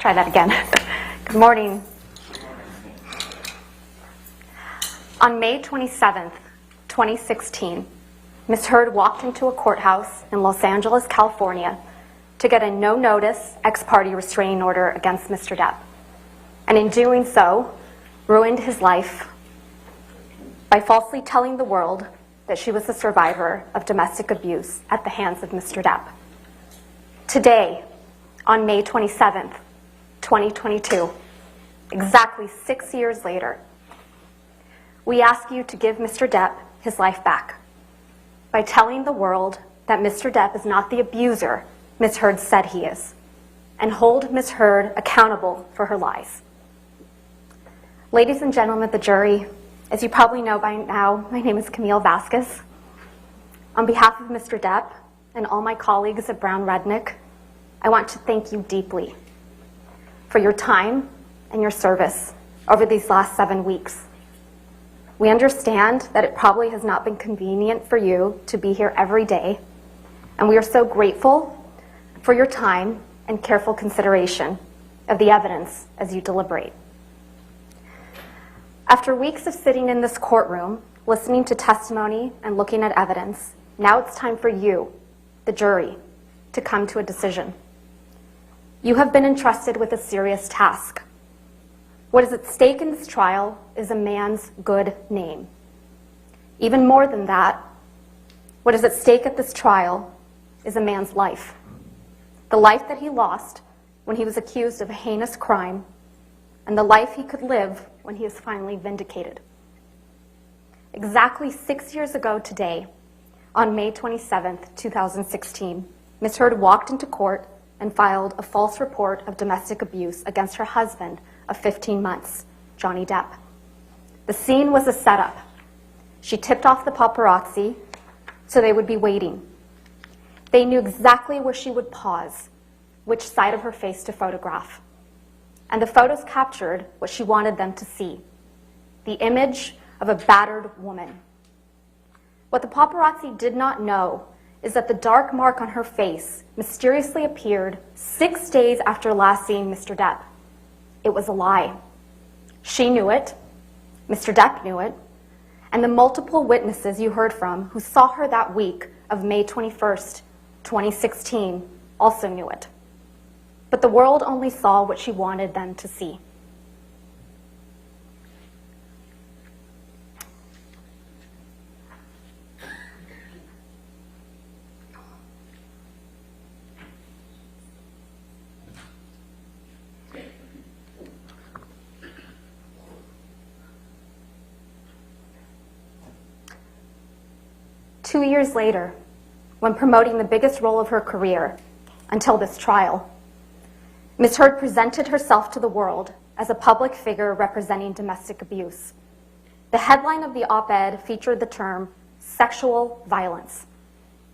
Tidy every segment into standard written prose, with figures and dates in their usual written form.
Try that again. Good morning. On May 27th, 2016, Ms. Heard walked into a courthouse in Los Angeles, California to get a no-notice ex-parte restraining order against Mr. Depp, and in doing so, ruined his life by falsely telling the world that she was a survivor of domestic abuse at the hands of Mr. Depp. Today, on May 27th, 2022, exactly 6 years later, we ask you to give Mr. Depp his life back by telling the world that Mr. Depp is not the abuser Ms. Heard said he is, and hold Ms. Heard accountable for her lies. Ladies and gentlemen of the jury, as you probably know by now, my name is Camille Vasquez. On behalf of Mr. Depp and all my colleagues at Brown Rudnick, I want to thank you deeply for your time and your service over these last 7 weeks. We understand that it probably has not been convenient for you to be here every day, and we are so grateful for your time and careful consideration of the evidence as you deliberate. After weeks of sitting in this courtroom, listening to testimony and looking at evidence, now it's time for you, the jury, to come to a decision. You have been entrusted with a serious task. What is at stake in this trial is a man's good name. Even more than that, what is at stake at this trial is a man's life. The life that he lost when he was accused of a heinous crime, and the life he could live when he is finally vindicated. Exactly 6 years ago today, on May 27th, 2016, Ms. Heard walked into court and filed a false report of domestic abuse against her husband of 15 months, Johnny Depp. The scene was a setup. She tipped off the paparazzi so they would be waiting. They knew exactly where she would pause, which side of her face to photograph. And the photos captured what she wanted them to see, the image of a battered woman. What the paparazzi did not know is that the dark mark on her face mysteriously appeared 6 days after last seeing Mr. Depp. It was a lie. She knew it, Mr. Depp knew it, and the multiple witnesses you heard from who saw her that week of May 21st, 2016, also knew it. But the world only saw what she wanted them to see. Two years later, when promoting the biggest role of her career until this trial, Ms. Heard presented herself to the world as a public figure representing domestic abuse. The headline of the op-ed featured the term sexual violence,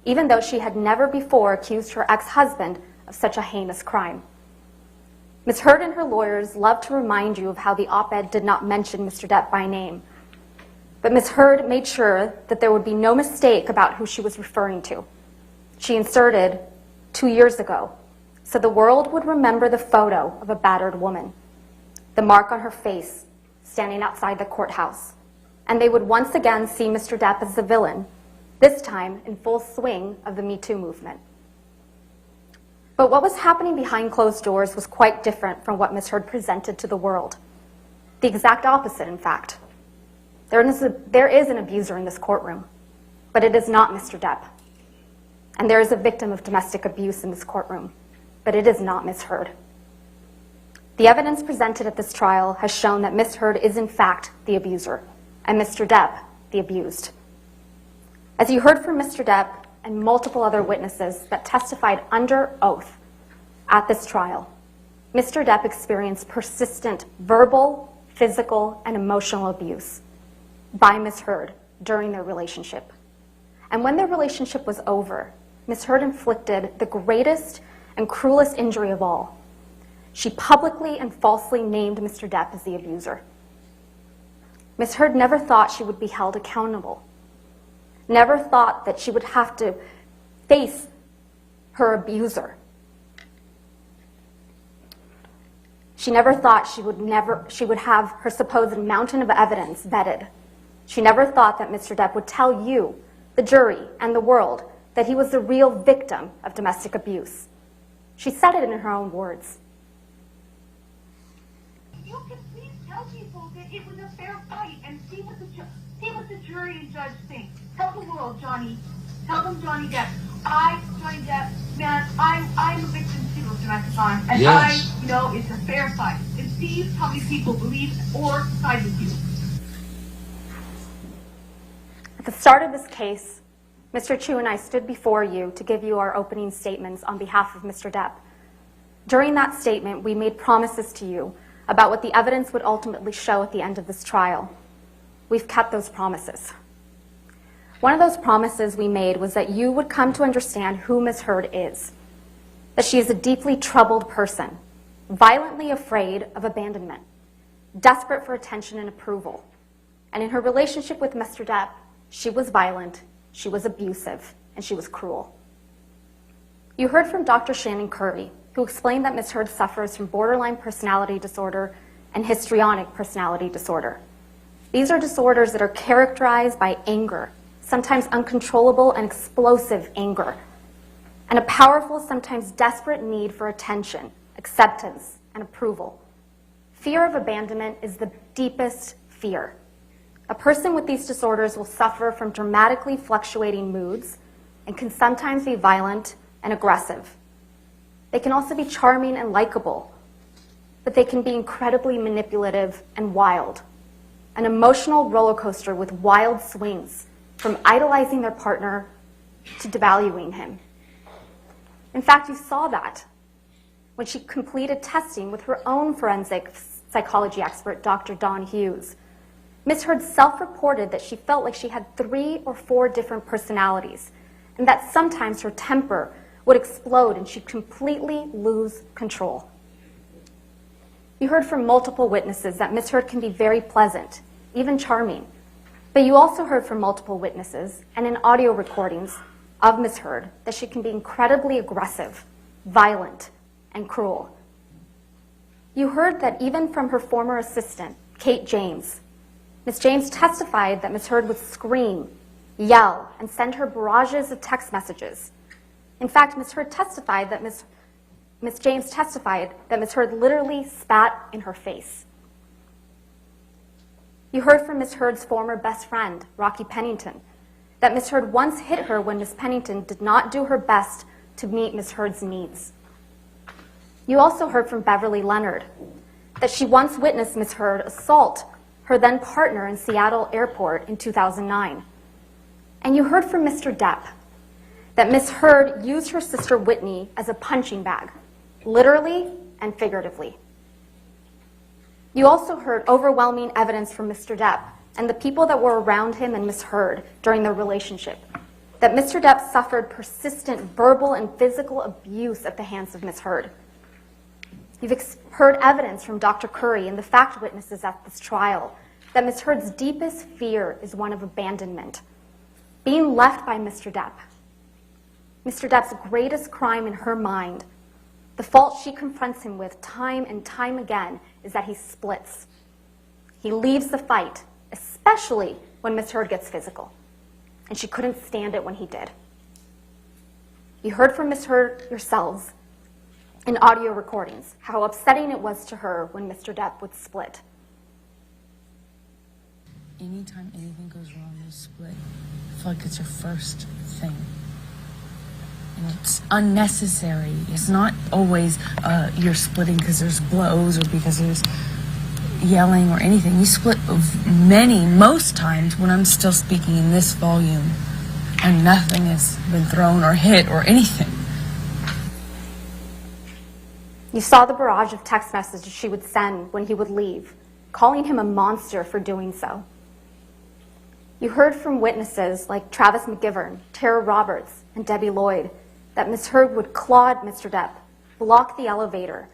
even though she had never before accused her ex-husband of such a heinous crime. Ms. Heard and her lawyers love to remind you of how the op-ed did not mention Mr. Depp by name, but Ms. Heard made sure that there would be no mistake about who she was referring to. She inserted 2 years ago, so the world would remember the photo of a battered woman, the mark on her face standing outside the courthouse, and they would once again see Mr. Depp as the villain, this time in full swing of the Me Too movement. But what was happening behind closed doors was quite different from what Ms. Heard presented to the world. The exact opposite, in fact. There is an abuser in this courtroom, but it is not Mr. Depp. And there is a victim of domestic abuse in this courtroom, but it is not Ms. Heard. The evidence presented at this trial has shown that Ms. Heard is in fact the abuser, and Mr. Depp the abused. As you heard from Mr. Depp and multiple other witnesses that testified under oath at this trial, Mr. Depp experienced persistent verbal, physical, and emotional abuse by Ms. Heard during their relationship. And when their relationship was over, Ms. Heard inflicted the greatest and cruelest injury of all. She publicly and falsely named Mr. Depp as the abuser. Ms. Heard never thought she would be held accountable, never thought that she would have to face her abuser. She never thought she would have her supposed mountain of evidence vetted. She never thought that Mr. Depp would tell you, the jury, and the world that he was the real victim of domestic abuse. She said it in her own words. You can please tell people that it was a fair fight and see what the jury and judge think. Tell the world, Johnny. Tell them, Johnny Depp. Johnny Depp, man, I'm a victim too of domestic violence, and yes. It's a fair fight. And see how many people believe or side with you. At the start of this case, Mr. Chu and I stood before you to give you our opening statements on behalf of Mr. Depp. During that statement, we made promises to you about what the evidence would ultimately show at the end of this trial. We've kept those promises. One of those promises we made was that you would come to understand who Ms. Heard is, that she is a deeply troubled person, violently afraid of abandonment, desperate for attention and approval. And in her relationship with Mr. Depp, she was violent, she was abusive, and she was cruel. You heard from Dr. Shannon Curry, who explained that Ms. Heard suffers from borderline personality disorder and histrionic personality disorder. These are disorders that are characterized by anger, sometimes uncontrollable and explosive anger, and a powerful, sometimes desperate need for attention, acceptance, and approval. Fear of abandonment is the deepest fear. A person with these disorders will suffer from dramatically fluctuating moods and can sometimes be violent and aggressive. They can also be charming and likable, but they can be incredibly manipulative and wild. An emotional roller coaster with wild swings, from idolizing their partner to devaluing him. In fact, you saw that when she completed testing with her own forensic psychology expert, Dr. Dawn Hughes. Ms. Heard self-reported that she felt like she had 3 or 4 different personalities, and that sometimes her temper would explode and she'd completely lose control. You heard from multiple witnesses that Ms. Heard can be very pleasant, even charming. But you also heard from multiple witnesses and in audio recordings of Ms. Heard that she can be incredibly aggressive, violent, and cruel. You heard that even from her former assistant, Kate James. Ms. James testified that Ms. Heard would scream, yell, and send her barrages of text messages. In fact, Ms. Heard testified that Ms. James testified that Ms. Heard literally spat in her face. You heard from Ms. Heard's former best friend, Rocky Pennington, that Ms. Heard once hit her when Ms. Pennington did not do her best to meet Ms. Heard's needs. You also heard from Beverly Leonard that she once witnessed Ms. Heard assault her then partner in Seattle Airport in 2009. And you heard from Mr. Depp that Ms. Heard used her sister Whitney as a punching bag, literally and figuratively. You also heard overwhelming evidence from Mr. Depp and the people that were around him and Ms. Heard during their relationship, that Mr. Depp suffered persistent verbal and physical abuse at the hands of Ms. Heard. You've heard evidence from Dr. Curry and the fact witnesses at this trial that Ms. Heard's deepest fear is one of abandonment, being left by Mr. Depp. Mr. Depp's greatest crime in her mind, the fault she confronts him with time and time again, is that he splits. He leaves the fight, especially when Ms. Heard gets physical, and she couldn't stand it when he did. You heard from Ms. Heard yourselves in audio recordings how upsetting it was to her when Mr. Depp would split. Anytime anything goes wrong, you split. I feel like it's your first thing. And it's unnecessary. It's not always you're splitting because there's blows or because there's yelling or anything. You split most times when I'm still speaking in this volume and nothing has been thrown or hit or anything. You saw the barrage of text messages she would send when he would leave, calling him a monster for doing so. You heard from witnesses like Travis McGivern, Tara Roberts, and Debbie Lloyd that Ms. Heard would clod Mr. Depp, block the elevator,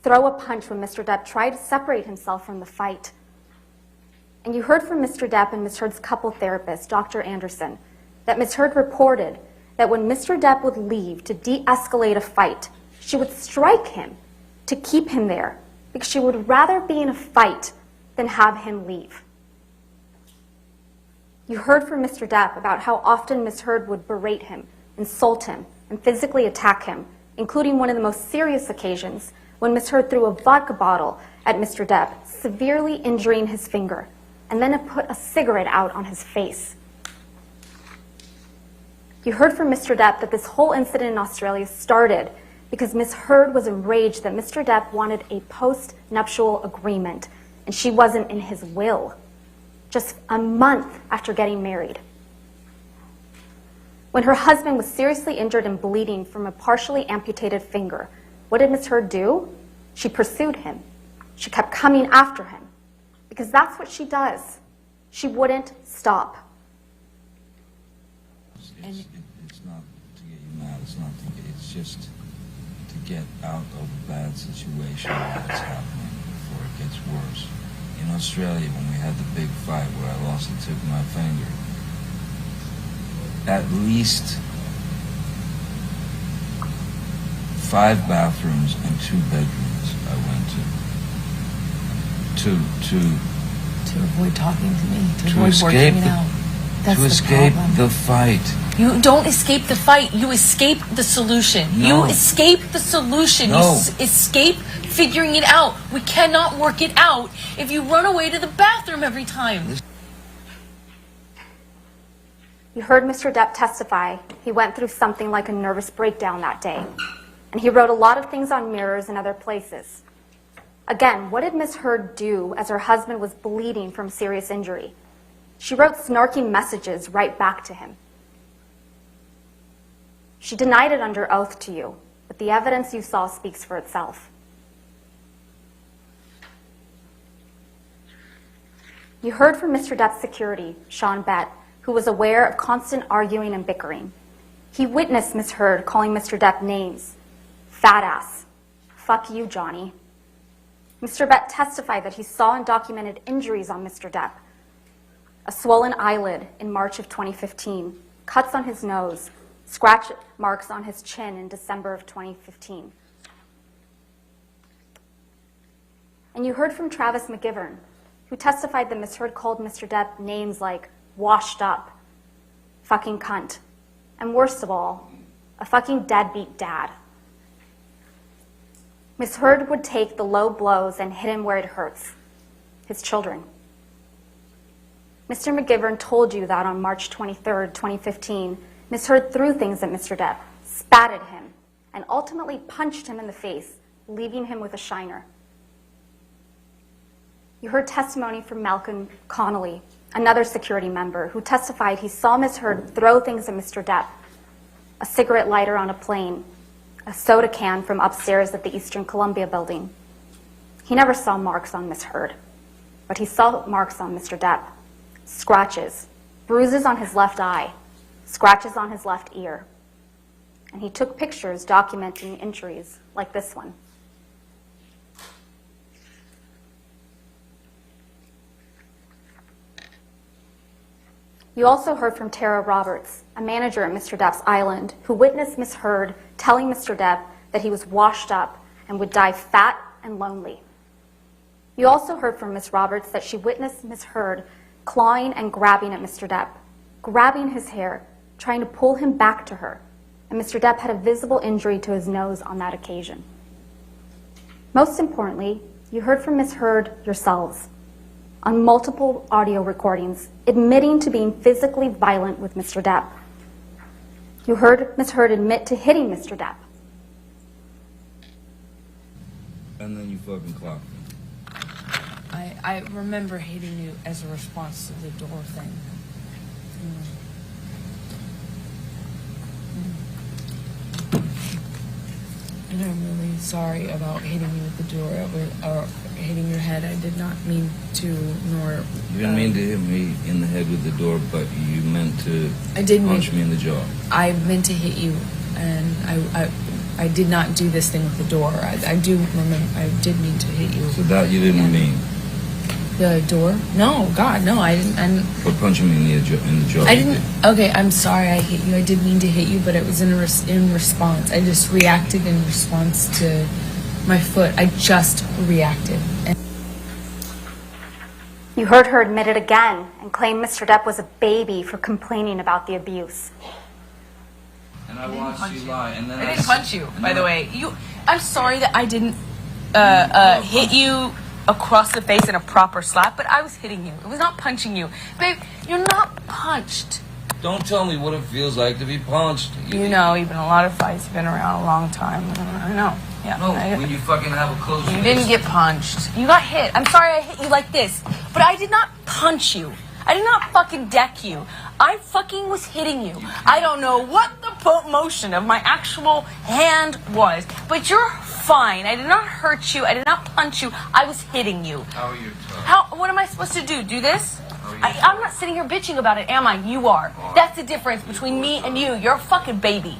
throw a punch when Mr. Depp tried to separate himself from the fight. And you heard from Mr. Depp and Ms. Heard's couple therapist, Dr. Anderson, that Ms. Heard reported that when Mr. Depp would leave to de-escalate a fight, she would strike him to keep him there because she would rather be in a fight than have him leave. You heard from Mr. Depp about how often Ms. Heard would berate him, insult him, and physically attack him, including one of the most serious occasions when Ms. Heard threw a vodka bottle at Mr. Depp, severely injuring his finger, and then put a cigarette out on his face. You heard from Mr. Depp that this whole incident in Australia started because Ms. Heard was enraged that Mr. Depp wanted a post-nuptial agreement, and she wasn't in his will, just a month after getting married. When her husband was seriously injured and bleeding from a partially amputated finger, what did Ms. Heard do? She pursued him. She kept coming after him, because that's what she does. She wouldn't stop. It's not to get you mad. It's just to get out of a bad situation that's happening before it gets worse. In Australia, when we had the big fight where I lost the tip of my finger, at least 5 bathrooms and 2 bedrooms I went To avoid talking to me, to avoid escape working it out. That's to the escape problem. the fight. You don't escape the fight. You escape the solution. No. You escape the solution. No. You escape figuring it out. We cannot work it out if you run away to the bathroom every time. You heard Mr. Depp testify. He went through something like a nervous breakdown that day, and he wrote a lot of things on mirrors and other places. Again, what did Ms. Heard do as her husband was bleeding from serious injury? She wrote snarky messages right back to him. She denied it under oath to you, but the evidence you saw speaks for itself. You heard from Mr. Depp's security, Sean Bett, who was aware of constant arguing and bickering. He witnessed Ms. Heard calling Mr. Depp names. Fat ass. Fuck you, Johnny. Mr. Bett testified that he saw and documented injuries on Mr. Depp. A swollen eyelid in March of 2015, cuts on his nose, scratch marks on his chin in December of 2015. And you heard from Travis McGivern, who testified that Ms. Heard called Mr. Depp names like washed up, fucking cunt, and worst of all, a fucking deadbeat dad. Ms. Heard would take the low blows and hit him where it hurts, his children. Mr. McGivern told you that on March 23rd, 2015, Ms. Heard threw things at Mr. Depp, spat at him, and ultimately punched him in the face, leaving him with a shiner. You heard testimony from Malcolm Connolly, another security member, who testified he saw Ms. Heard throw things at Mr. Depp, a cigarette lighter on a plane, a soda can from upstairs at the Eastern Columbia building. He never saw marks on Ms. Heard, but he saw marks on Mr. Depp. Scratches, bruises on his left eye, scratches on his left ear. And he took pictures documenting injuries like this one. You also heard from Tara Roberts, a manager at Mr. Depp's Island, who witnessed Ms. Heard telling Mr. Depp that he was washed up and would die fat and lonely. You also heard from Ms. Roberts that she witnessed Ms. Heard clawing and grabbing at Mr. Depp, grabbing his hair, trying to pull him back to her, and Mr. Depp had a visible injury to his nose on that occasion. Most importantly, you heard from Ms. Heard yourselves, on multiple audio recordings, admitting to being physically violent with Mr. Depp. You heard Ms. Heard admit to hitting Mr. Depp. And then you fucking clocked me. I remember hating you as a response to the door thing. And I'm really sorry about hitting you with the door or hitting your head. I did not mean to, nor... You didn't mean to hit me in the head with the door, but you meant to punch me in the jaw. I meant to hit you, and I did not do this thing with the door. I do remember, I did mean to hit you. So that you didn't mean? The door? No, God, no, I didn't. But punching me in the jaw. I didn't. Okay, I'm sorry I hit you. I did mean to hit you, but it was in response. I just reacted in response to my foot. I just reacted. And You heard her admit it again and claim Mr. Depp was a baby for complaining about the abuse. And I watched you lie, and then I didn't punch you, by the way. I'm sorry that I didn't hit you across the face in a proper slap, but I was hitting you. It was not punching you. Babe, you're not punched. Don't tell me what it feels like to be punched. You know, you've been in a lot of fights. You've been around a long time. I know. Yeah. No, when you fucking have a close You didn't get punched. You got hit. I'm sorry I hit you like this, but I did not punch you. I did not fucking deck you. I fucking was hitting you. I don't know what the motion of my actual hand was, but you're fine. I did not hurt you. I did not punch you. I was hitting you. How are you? What am I supposed to do? Do this? I'm not sitting here bitching about it, am I? You are. That's the difference between me and you. You're a fucking baby.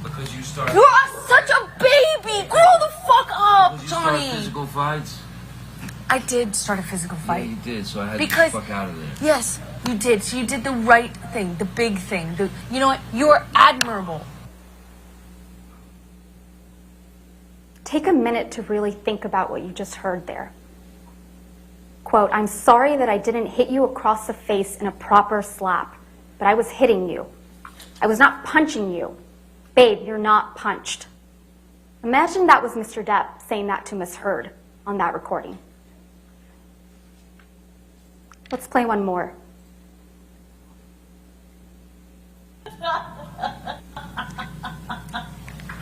Because you started. You are such a baby. Grow the fuck up, Because you Johnny. started physical fights. I did start a physical Yeah, fight. you did. So I had Because- to get the fuck out of there. Yes, you did. So you did the right thing, the big thing. You know what? You're admirable. Take a minute to really think about what you just heard there. Quote, I'm sorry that I didn't hit you across the face in a proper slap, but I was hitting you. I was not punching you. Babe, you're not punched. Imagine that was Mr. Depp saying that to Miss Heard on that recording. Let's play one more.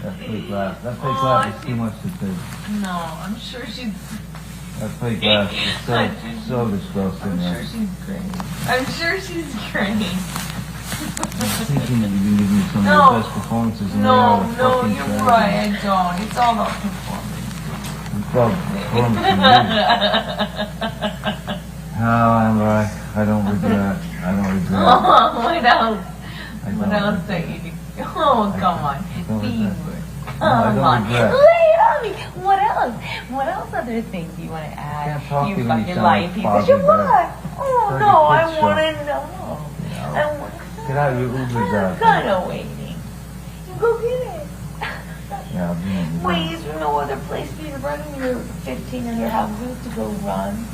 That fake laugh. That fake laugh is too much to take. No, I'm sure she's. That fake laugh is so disgusting. I'm sure she's great. I'm sure she's great. I'm thinking that you can give me some of No. the best performances in No, the you're right. I don't. It's all about performance. It's about performance. However, I don't regret. I don't regret. Oh, what else? I don't What else regret. that you do? Oh, come on. don't Be regret. good. No, I Come don't on. regret. Lay it on me. What else? What else other things do you want to add? Can't talk You to you when you fucking sound lying like piece of Bobby shit. Bear. What? Oh, Like no, a I kid's want show. to know. know. I want Get out, your Uber's I'm out. kind of waiting. You go get it. Yeah, I'll be in. Wait, is there no other place for you to run in your 1,500 houses to go run?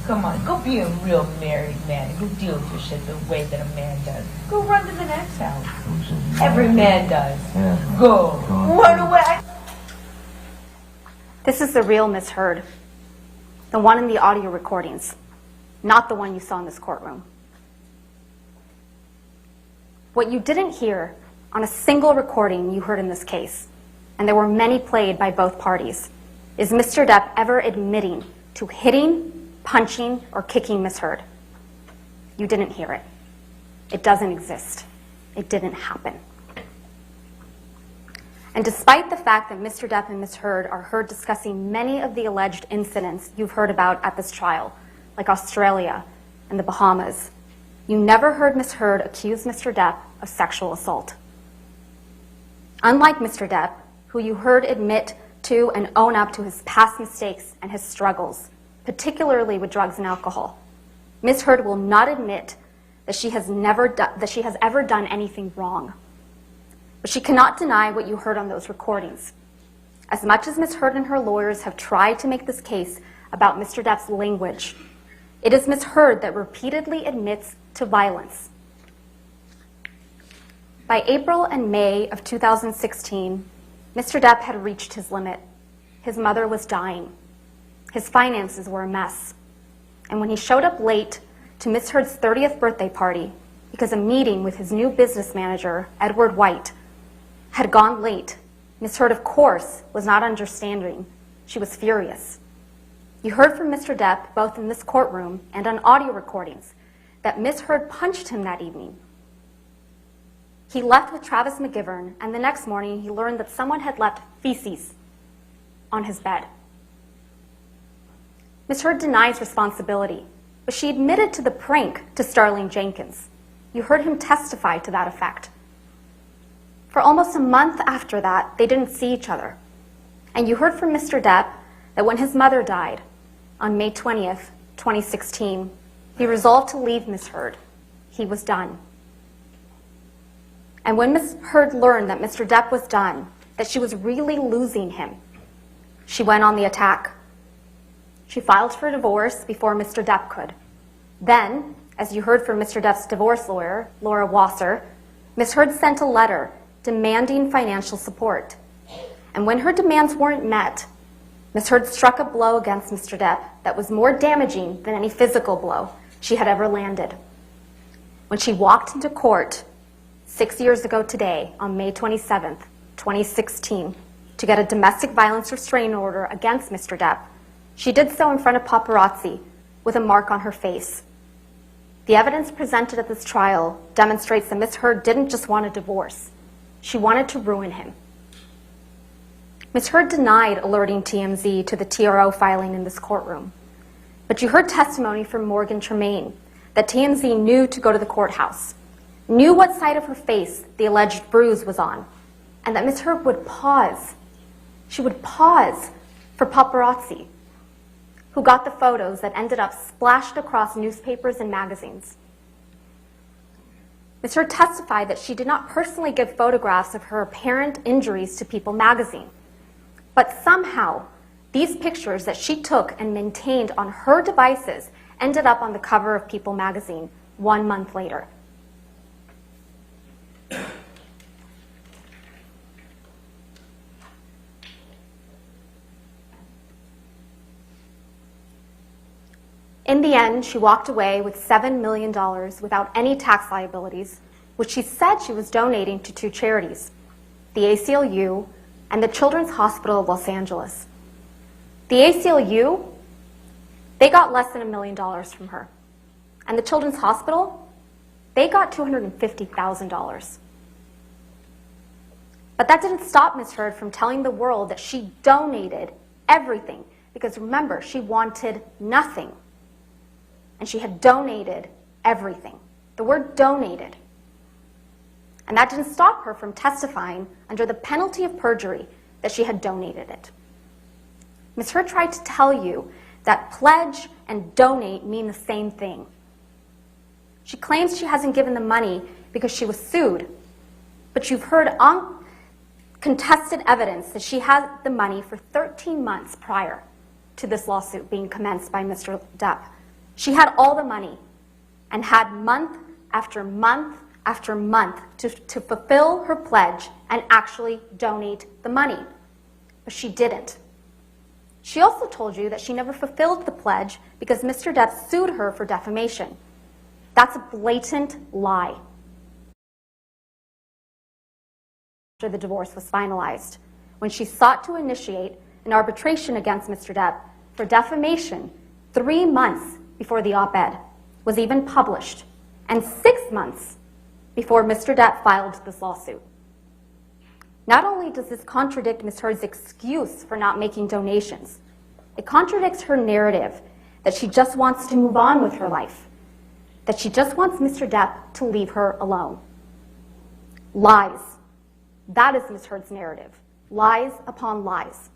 Come on, go be a real married man. Go deal with your shit the way that a man does. Go run to the next house. Every man does. Yeah. Go. Run away. This is the real Miss Heard, the one in the audio recordings, not the one you saw in this courtroom. What you didn't hear on a single recording you heard in this case, and there were many played by both parties, is Mr. Depp ever admitting to hitting, punching, or kicking Miss Heard. You didn't hear it. It doesn't exist. It didn't happen. And despite the fact that Mr. Depp and Ms. Heard are heard discussing many of the alleged incidents you've heard about at this trial, like Australia and the Bahamas, you never heard Ms. Heard accuse Mr. Depp of sexual assault. Unlike Mr. Depp, who you heard admit to and own up to his past mistakes and his struggles, particularly with drugs and alcohol, Ms. Heard will not admit that she has ever done anything wrong. But she cannot deny what you heard on those recordings. As much as Ms. Heard and her lawyers have tried to make this case about Mr. Depp's language, it is Ms. Heard that repeatedly admits to violence. By April and May of 2016, Mr. Depp had reached his limit. His mother was dying. His finances were a mess. And when he showed up late to Ms. Heard's 30th birthday party because a meeting with his new business manager, Edward White, had gone late, Ms. Heard, of course, was not understanding. She was furious. You heard from Mr. Depp, both in this courtroom and on audio recordings, that Ms. Heard punched him that evening. He left with Travis McGivern, and the next morning he learned that someone had left feces on his bed. Ms. Heard denies responsibility, but she admitted to the prank to Starling Jenkins. You heard him testify to that effect. For almost a month after that, they didn't see each other. And you heard from Mr. Depp that when his mother died on May 20th, 2016, he resolved to leave Ms. Heard. He was done. And when Ms. Heard learned that Mr. Depp was done, that she was really losing him, She went on the attack. She filed for divorce before Mr. Depp could. Then, as you heard from Mr. Depp's divorce lawyer, Laura Wasser, Ms. Heard sent a letter demanding financial support. And when her demands weren't met, Ms. Heard struck a blow against Mr. Depp that was more damaging than any physical blow she had ever landed. When she walked into court 6 years ago today, on May 27th, 2016, to get a domestic violence restraining order against Mr. Depp, she did so in front of paparazzi with a mark on her face. The evidence presented at this trial demonstrates that Ms. Heard didn't just want a divorce. She wanted to ruin him. Ms. Heard denied alerting TMZ to the TRO filing in this courtroom. But you heard testimony from Morgan Tremaine that TMZ knew to go to the courthouse, knew what side of her face the alleged bruise was on, and that Ms. Heard would pause. She would pause for paparazzi, who got the photos that ended up splashed across newspapers and magazines. Ms. Heard testified that she did not personally give photographs of her apparent injuries to People magazine. But somehow, these pictures that she took and maintained on her devices ended up on the cover of People magazine 1 month later. In the end, she walked away with $7 million without any tax liabilities, which she said she was donating to 2 charities, the ACLU and the Children's Hospital of Los Angeles. The ACLU, they got less than $1 million from her. And the Children's Hospital, they got $250,000. But that didn't stop Ms. Heard from telling the world that she donated everything, because remember, she wanted nothing. And she had donated everything. The word donated. And that didn't stop her from testifying under the penalty of perjury that she had donated it. Ms. Heard tried to tell you that pledge and donate mean the same thing. She claims she hasn't given the money because she was sued, but you've heard uncontested evidence that she had the money for 13 months prior to this lawsuit being commenced by Mr. Depp. She had all the money and had month after month after month to fulfill her pledge and actually donate the money. But she didn't. She also told you that she never fulfilled the pledge because Mr. Depp sued her for defamation. That's a blatant lie. After the divorce was finalized, when she sought to initiate an arbitration against Mr. Depp for defamation 3 months before the op-ed was even published, and 6 months before Mr. Depp filed this lawsuit. Not only does this contradict Ms. Heard's excuse for not making donations, it contradicts her narrative that she just wants to move on with her life, that she just wants Mr. Depp to leave her alone. Lies. That is Ms. Heard's narrative. Lies upon lies.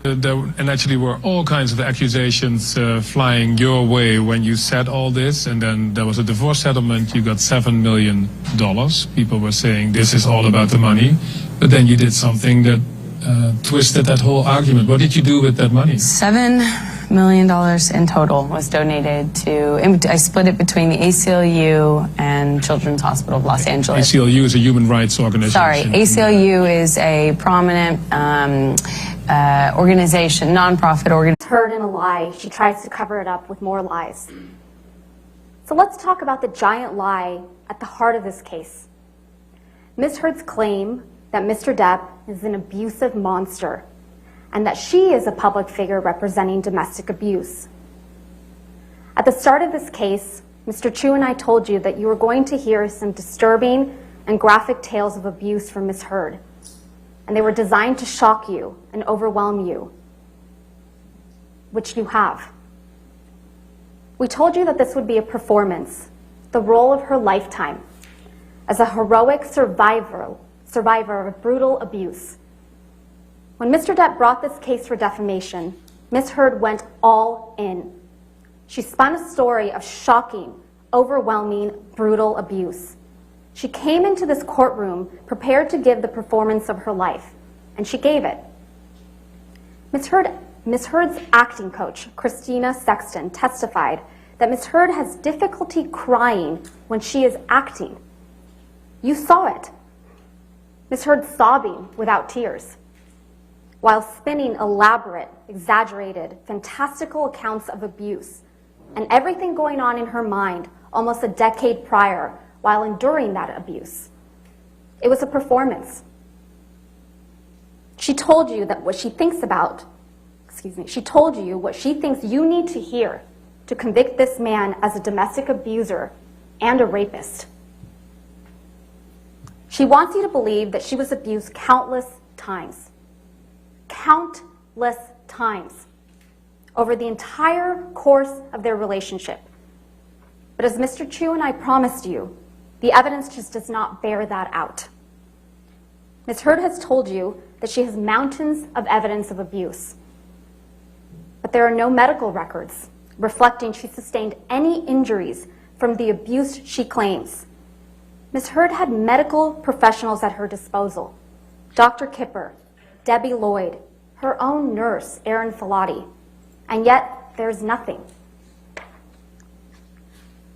And actually were all kinds of accusations flying your way when you said all this, and then there was a divorce settlement, you got $7 million. People were saying this is all about the money, but then you did something that twisted that whole argument. What did you do with that money? $7 million in total was donated to, I split it between the ACLU and Children's Hospital of Los Angeles. ACLU is a human rights organization. Sorry, ACLU is a prominent organization, nonprofit organization. Heard in a lie, she tries to cover it up with more lies. So let's talk about the giant lie at the heart of this case. Ms. Heard's claim that Mr. Depp is an abusive monster and that she is a public figure representing domestic abuse. At the start of this case, Mr. Chu and I told you that you were going to hear some disturbing and graphic tales of abuse from Ms. Heard, and they were designed to shock you and overwhelm you, which you have. We told you that this would be a performance, the role of her lifetime, as a heroic survivor of brutal abuse. When Mr. Depp brought this case for defamation, Ms. Heard went all in. She spun a story of shocking, overwhelming, brutal abuse. She came into this courtroom prepared to give the performance of her life, and she gave it. Ms. Heard's acting coach, Christina Sexton, testified that Ms. Heard has difficulty crying when she is acting. You saw it. Ms. Heard sobbing without tears, while spinning elaborate, exaggerated, fantastical accounts of abuse and everything going on in her mind almost a decade prior while enduring that abuse. It was a performance. She told you that what she thinks about, she told you what she thinks you need to hear to convict this man as a domestic abuser and a rapist. She wants you to believe that she was abused countless times. Countless times over the entire course of their relationship. But as Mr. Chu and I promised you, the evidence just does not bear that out. Ms. Heard has told you that she has mountains of evidence of abuse, but there are no medical records reflecting she sustained any injuries from the abuse she claims. Ms. Heard had medical professionals at her disposal: Dr. Kipper, Debbie Lloyd, her own nurse, Erin Filati, and yet there's nothing.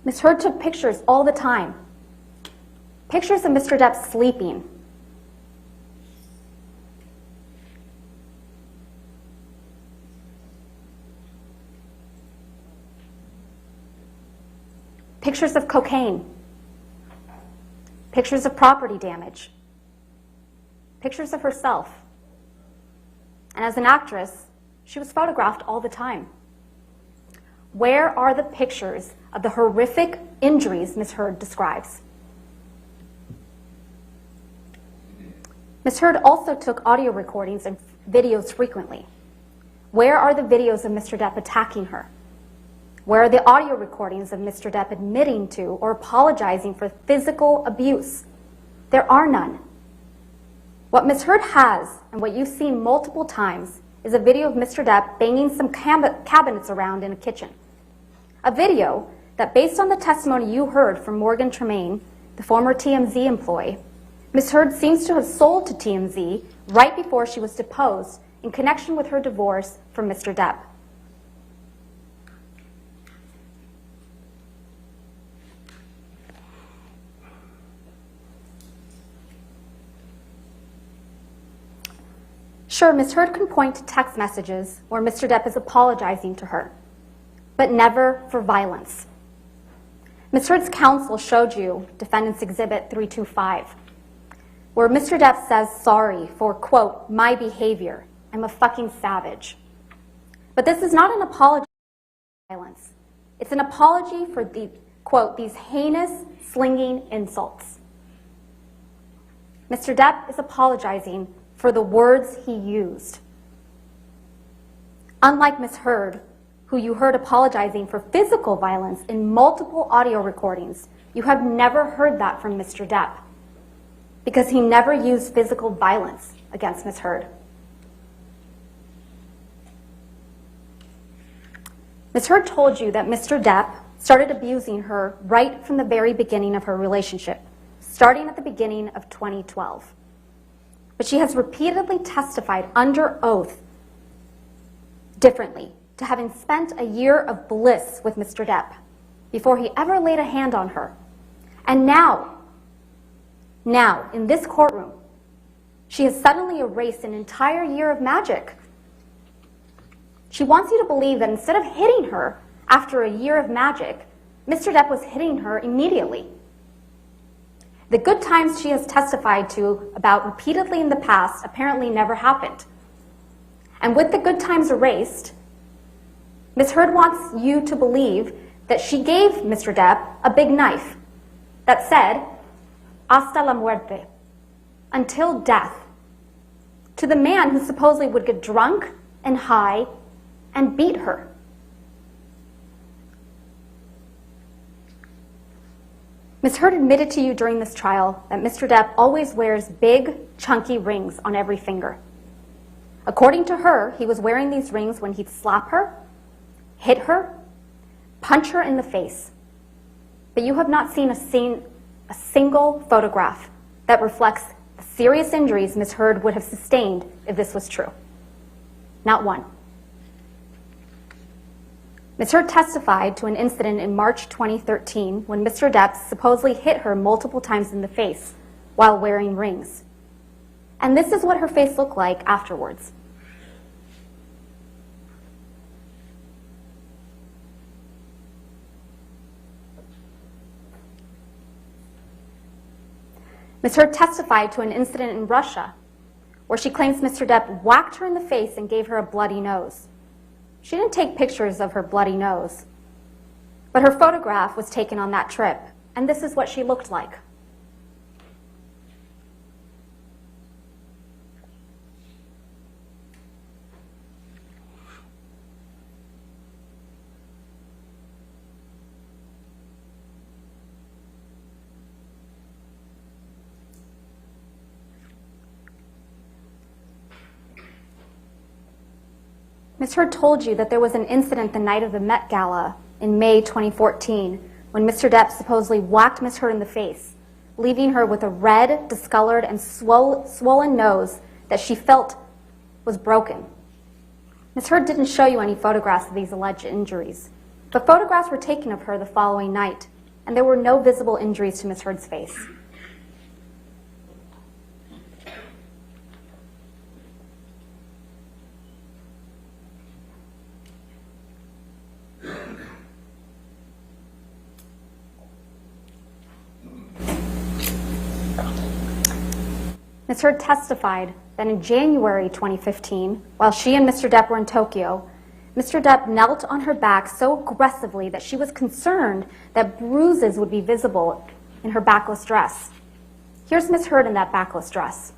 Ms. Heard took pictures all the time. Pictures of Mr. Depp sleeping. Pictures of cocaine. Pictures of property damage. Pictures of herself. And as an actress, she was photographed all the time. Where are the pictures of the horrific injuries Ms. Heard describes? Ms. Heard also took audio recordings and videos frequently. Where are the videos of Mr. Depp attacking her? Where are the audio recordings of Mr. Depp admitting to or apologizing for physical abuse? There are none. What Ms. Heard has, and what you've seen multiple times, is a video of Mr. Depp banging some cabinets around in a kitchen. A video that, based on the testimony you heard from Morgan Tremaine, the former TMZ employee, Ms. Heard seems to have sold to TMZ right before she was deposed in connection with her divorce from Mr. Depp. Sure, Ms. Heard can point to text messages where Mr. Depp is apologizing to her, but never for violence. Ms. Heard's counsel showed you Defendant's Exhibit 325, where Mr. Depp says sorry for, quote, my behavior. I'm a fucking savage. But this is not an apology for violence. It's an apology for the, quote, these heinous, slinging insults. Mr. Depp is apologizing for the words he used. Unlike Ms. Heard, who you heard apologizing for physical violence in multiple audio recordings, you have never heard that from Mr. Depp, because he never used physical violence against Ms. Heard. Ms. Heard told you that Mr. Depp started abusing her right from the very beginning of her relationship, starting at the beginning of 2012. But she has repeatedly testified under oath differently to having spent a year of bliss with Mr. Depp before he ever laid a hand on her. And now, in this courtroom, she has suddenly erased an entire year of magic. She wants you to believe that instead of hitting her after a year of magic, Mr. Depp was hitting her immediately. The good times she has testified to about repeatedly in the past apparently never happened. And with the good times erased, Ms. Heard wants you to believe that she gave Mr. Depp a big knife that said, hasta la muerte, until death, to the man who supposedly would get drunk and high and beat her. Ms. Heard admitted to you during this trial that Mr. Depp always wears big, chunky rings on every finger. According to her, he was wearing these rings when he'd slap her, hit her, punch her in the face. But you have not seen a single photograph that reflects the serious injuries Ms. Heard would have sustained if this was true. Not one. Ms. Heard testified to an incident in March 2013 when Mr. Depp supposedly hit her multiple times in the face while wearing rings. And this is what her face looked like afterwards. Ms. Heard testified to an incident in Russia where she claims Mr. Depp whacked her in the face and gave her a bloody nose. She didn't take pictures of her bloody nose, but her photograph was taken on that trip, and this is what she looked like. Ms. Heard told you that there was an incident the night of the Met Gala in May 2014 when Mr. Depp supposedly whacked Ms. Heard in the face, leaving her with a red, discolored, and swollen nose that she felt was broken. Ms. Heard didn't show you any photographs of these alleged injuries, but photographs were taken of her the following night, and there were no visible injuries to Ms. Heard's face. Ms. Heard testified that in January 2015, while she and Mr. Depp were in Tokyo, Mr. Depp knelt on her back so aggressively that she was concerned that bruises would be visible in her backless dress. Here's Ms. Heard in that backless dress.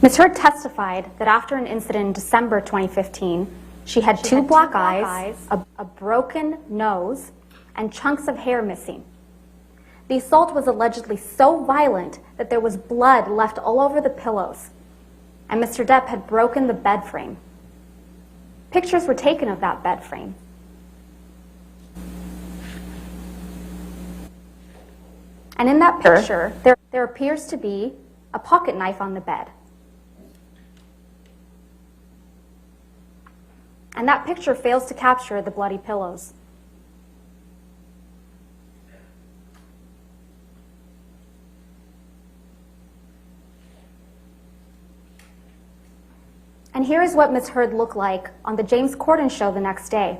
Ms. Heard testified that after an incident in December 2015, she had two black eyes, a broken nose, and chunks of hair missing. The assault was allegedly so violent that there was blood left all over the pillows, and Mr. Depp had broken the bed frame. Pictures were taken of that bed frame. And in that picture, there appears to be a pocket knife on the bed. And that picture fails to capture the bloody pillows. And here is what Ms. Heard looked like on the James Corden show the next day.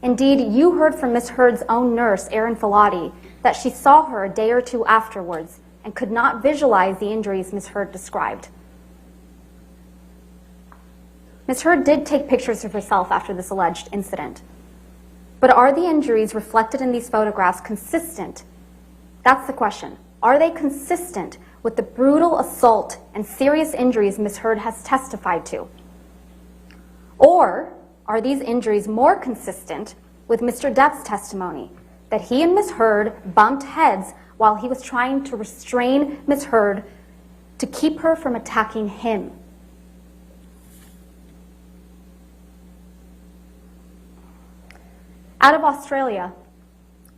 Indeed, you heard from Ms. Heard's own nurse, Erin Filati, that she saw her a day or two afterwards and could not visualize the injuries Ms. Heard described. Ms. Heard did take pictures of herself after this alleged incident. But are the injuries reflected in these photographs consistent? That's the question. Are they consistent with the brutal assault and serious injuries Ms. Heard has testified to? Or are these injuries more consistent with Mr. Depp's testimony that he and Ms. Heard bumped heads while he was trying to restrain Ms. Heard to keep her from attacking him? Out of Australia,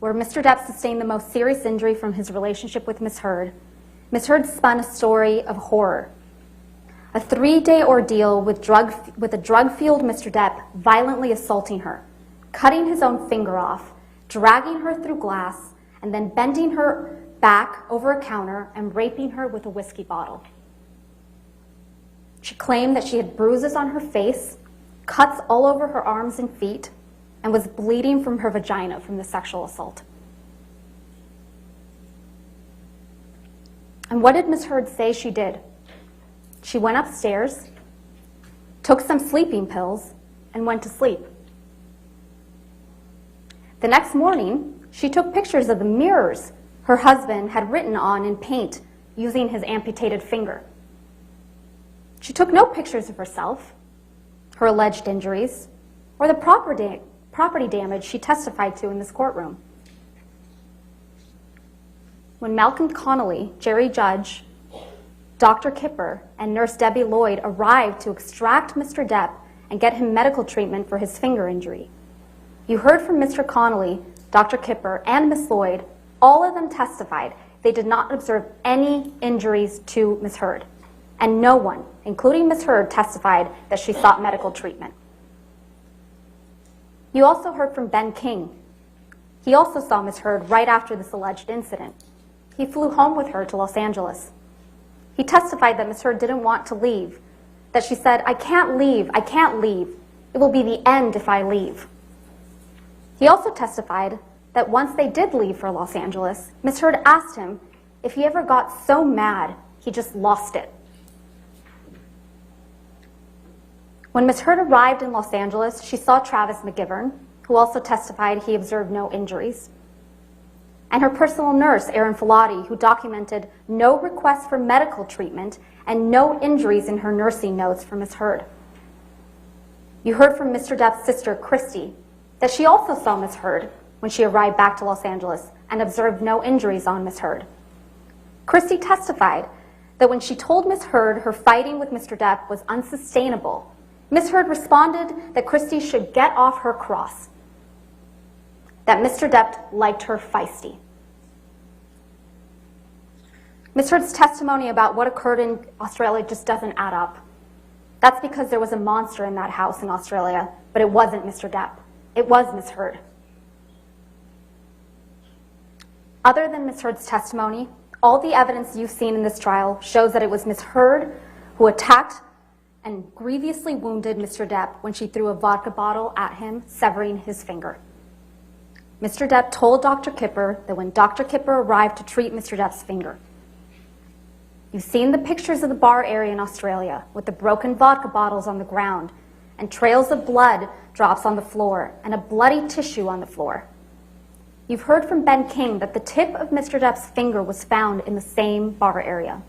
where Mr. Depp sustained the most serious injury from his relationship with Ms. Heard spun a story of horror. A 3-day ordeal with a drug-fueled Mr. Depp violently assaulting her, cutting his own finger off, dragging her through glass, and then bending her back over a counter and raping her with a whiskey bottle. She claimed that she had bruises on her face, cuts all over her arms and feet, and was bleeding from her vagina from the sexual assault. And what did Ms. Heard say she did? She went upstairs, took some sleeping pills, and went to sleep. The next morning, She took pictures of the mirrors her husband had written on in paint using his amputated finger. She took no pictures of herself, her alleged injuries, or the property damage she testified to in this courtroom. When Malcolm Connolly, Jerry Judge, Dr. Kipper, and Nurse Debbie Lloyd arrived to extract Mr. Depp and get him medical treatment for his finger injury, you heard from Mr. Connolly, Dr. Kipper, and Ms. Lloyd. All of them testified they did not observe any injuries to Ms. Heard, and no one, including Ms. Heard, testified that she sought medical treatment. You also heard from Ben King. He also saw Ms. Heard right after this alleged incident. He flew home with her to Los Angeles. He testified that Ms. Heard didn't want to leave, that she said, "I can't leave, I can't leave. It will be the end if I leave." He also testified that once they did leave for Los Angeles, Ms. Heard asked him if he ever got so mad he just lost it. When Ms. Heard arrived in Los Angeles, she saw Travis McGivern, who also testified he observed no injuries, and her personal nurse, Erin Filati, who documented no requests for medical treatment and no injuries in her nursing notes for Ms. Heard. You heard from Mr. Depp's sister, Christy, that she also saw Ms. Heard when she arrived back to Los Angeles and observed no injuries on Ms. Heard. Christy testified that when she told Ms. Heard her fighting with Mr. Depp was unsustainable, Ms. Heard responded that Christy should get off her cross, that Mr. Depp liked her feisty. Ms. Heard's testimony about what occurred in Australia just doesn't add up. That's because there was a monster in that house in Australia, but it wasn't Mr. Depp. It was Ms. Heard. Other than Ms. Heard's testimony, all the evidence you've seen in this trial shows that it was Ms. Heard who attacked and grievously wounded Mr. Depp when she threw a vodka bottle at him, severing his finger. Mr. Depp told Dr. Kipper that when Dr. Kipper arrived to treat Mr. Depp's finger. You've seen the pictures of the bar area in Australia with the broken vodka bottles on the ground and trails of blood drops on the floor and a bloody tissue on the floor. You've heard from Ben King that the tip of Mr. Depp's finger was found in the same bar area.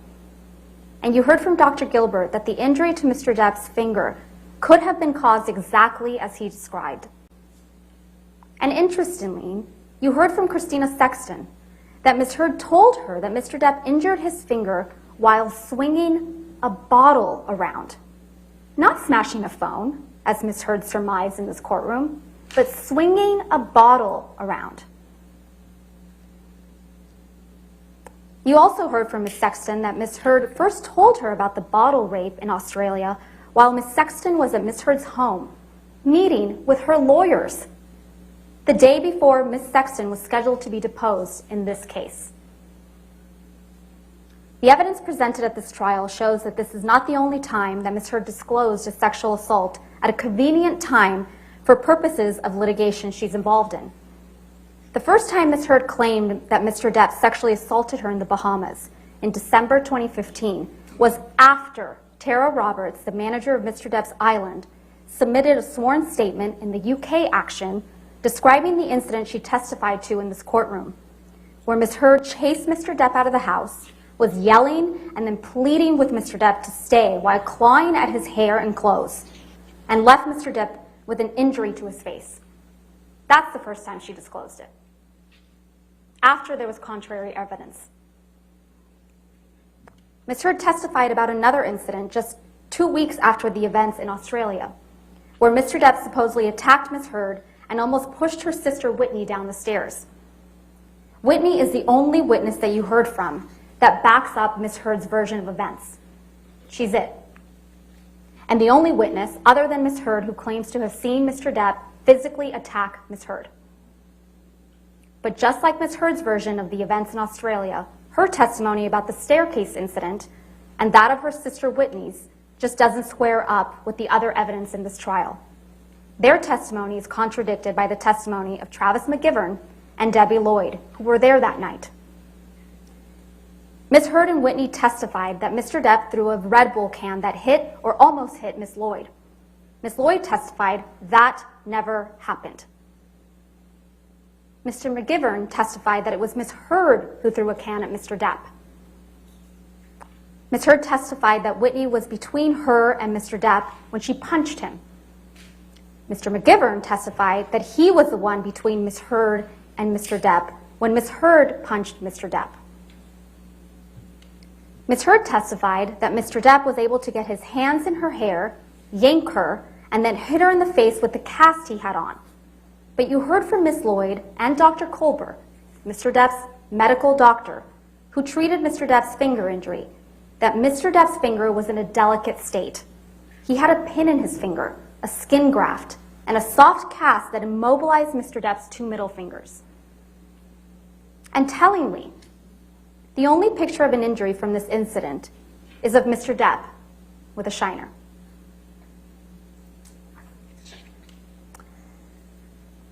And you heard from Dr. Gilbert that the injury to Mr. Depp's finger could have been caused exactly as he described. And interestingly, you heard from Christina Sexton that Ms. Heard told her that Mr. Depp injured his finger while swinging a bottle around. Not smashing a phone, as Ms. Heard surmised in this courtroom, but swinging a bottle around. You also heard from Ms. Sexton that Ms. Heard first told her about the bottle rape in Australia while Ms. Sexton was at Ms. Heard's home, meeting with her lawyers, the day before Ms. Sexton was scheduled to be deposed in this case. The evidence presented at this trial shows that this is not the only time that Ms. Heard disclosed a sexual assault at a convenient time for purposes of litigation she's involved in. The first time Ms. Heard claimed that Mr. Depp sexually assaulted her in the Bahamas in December 2015 was after Tara Roberts, the manager of Mr. Depp's island, submitted a sworn statement in the UK action describing the incident she testified to in this courtroom, where Ms. Heard chased Mr. Depp out of the house, was yelling and then pleading with Mr. Depp to stay while clawing at his hair and clothes, and left Mr. Depp with an injury to his face. That's the first time she disclosed it, after there was contrary evidence. Ms. Heard testified about another incident just 2 weeks after the events in Australia, where Mr. Depp supposedly attacked Ms. Heard and almost pushed her sister Whitney down the stairs. Whitney is the only witness that you heard from that backs up Ms. Heard's version of events. She's it. And the only witness, other than Ms. Heard, who claims to have seen Mr. Depp physically attack Ms. Heard. But just like Ms. Heard's version of the events in Australia, her testimony about the staircase incident and that of her sister Whitney's just doesn't square up with the other evidence in this trial. Their testimony is contradicted by the testimony of Travis McGivern and Debbie Lloyd, who were there that night. Ms. Heard and Whitney testified that Mr. Depp threw a Red Bull can that hit or almost hit Ms. Lloyd. Ms. Lloyd testified that never happened. Mr. McGivern testified that it was Ms. Heard who threw a can at Mr. Depp. Ms. Heard testified that Whitney was between her and Mr. Depp when she punched him. Mr. McGivern testified that he was the one between Ms. Heard and Mr. Depp when Ms. Heard punched Mr. Depp. Ms. Heard testified that Mr. Depp was able to get his hands in her hair, yank her, and then hit her in the face with the cast he had on. But you heard from Ms. Lloyd and Dr. Colbert, Mr. Depp's medical doctor, who treated Mr. Depp's finger injury, that Mr. Depp's finger was in a delicate state. He had a pin in his finger, a skin graft, and a soft cast that immobilized Mr. Depp's two middle fingers. And tellingly, the only picture of an injury from this incident is of Mr. Depp with a shiner.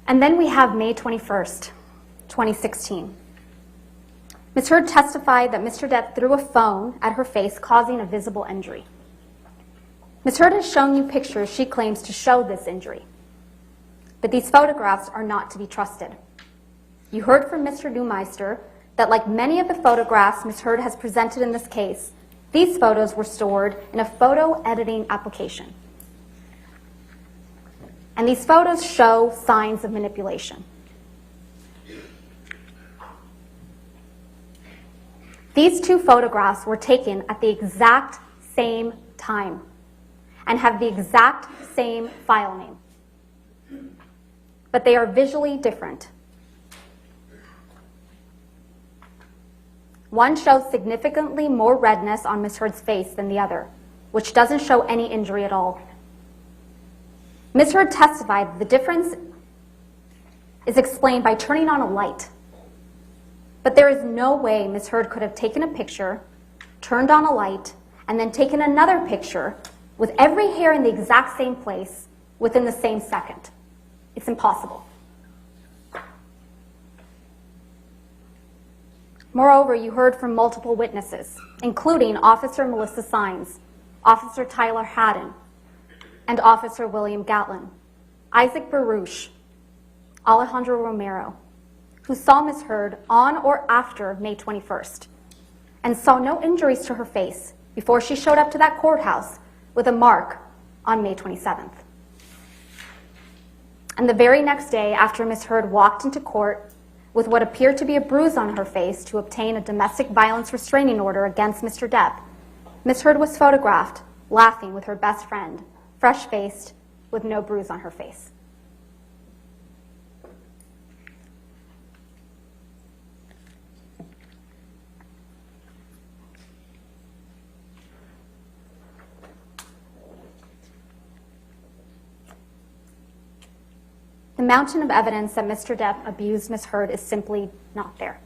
And then we have May 21st, 2016. Ms. Heard testified that Mr. Depp threw a phone at her face, causing a visible injury. Ms. Heard has shown you pictures she claims to show this injury. But these photographs are not to be trusted. You heard from Mr. Neumeister that, like many of the photographs Ms. Heard has presented in this case, these photos were stored in a photo editing application. And these photos show signs of manipulation. These two photographs were taken at the exact same time and have the exact same file name. But they are visually different. One shows significantly more redness on Ms. Heard's face than the other, which doesn't show any injury at all. Ms. Heard testified that the difference is explained by turning on a light. But there is no way Ms. Heard could have taken a picture, turned on a light, and then taken another picture with every hair in the exact same place within the same second. It's impossible. Moreover, you heard from multiple witnesses, including Officer Melissa Sines, Officer Tyler Haddon, and Officer William Gatlin, Isaac Baruch, Alejandro Romero, who saw Ms. Heard on or after May 21st and saw no injuries to her face before she showed up to that courthouse with a mark on May 27th. And the very next day, after Ms. Heard walked into court with what appeared to be a bruise on her face to obtain a domestic violence restraining order against Mr. Depp, Ms. Heard was photographed laughing with her best friend, fresh-faced, with no bruise on her face. The mountain of evidence that Mr. Depp abused Ms. Heard is simply not there.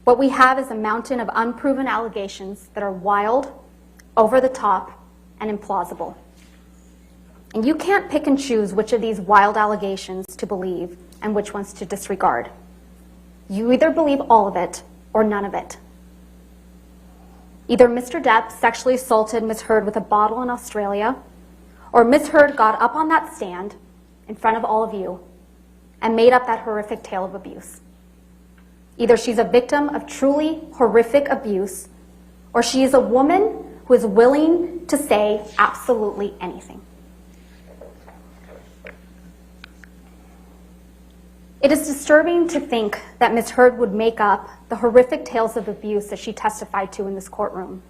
What we have is a mountain of unproven allegations that are wild, over the top, and implausible. And you can't pick and choose which of these wild allegations to believe and which ones to disregard. You either believe all of it or none of it. Either Mr. Depp sexually assaulted Ms. Heard with a bottle in Australia, or Ms. Heard got up on that stand in front of all of you and made up that horrific tale of abuse. Either she's a victim of truly horrific abuse, or she is a woman who is willing to say absolutely anything. It is disturbing to think that Ms. Heard would make up the horrific tales of abuse that she testified to in this courtroom.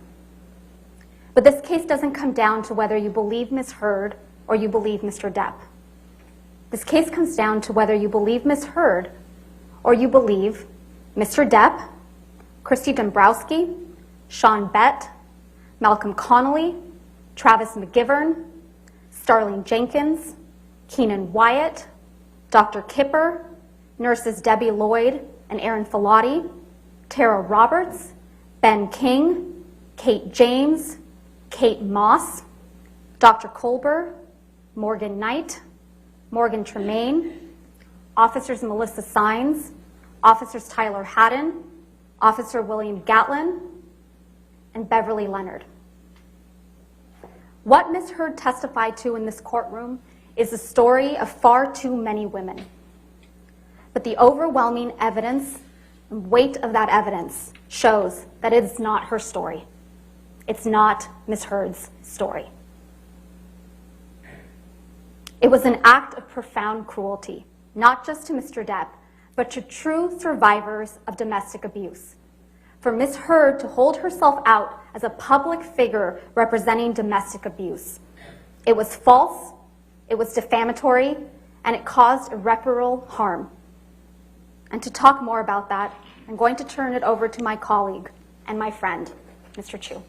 But this case doesn't come down to whether you believe Ms. Heard or you believe Mr. Depp. This case comes down to whether you believe Ms. Heard or you believe Mr. Depp, Christy Dombrowski, Sean Bett, Malcolm Connolly, Travis McGivern, Starling Jenkins, Keenan Wyatt, Dr. Kipper, nurses Debbie Lloyd and Erin Filati, Tara Roberts, Ben King, Kate James, Kate Moss, Dr. Colbert, Morgan Knight, Morgan Tremaine, Officers Melissa Sines, Officers Tyler Haddon, Officer William Gatlin, and Beverly Leonard. What Ms. Heard testified to in this courtroom is the story of far too many women. but the overwhelming evidence and weight of that evidence shows that it is not her story. It's not Ms. Heard's story. It was an act of profound cruelty, not just to Mr. Depp, but to true survivors of domestic abuse. For Ms. Heard to hold herself out as a public figure representing domestic abuse. It was false, it was defamatory, and it caused irreparable harm. And to talk more about that, I'm going to turn it over to my colleague and my friend, Mr. Chu.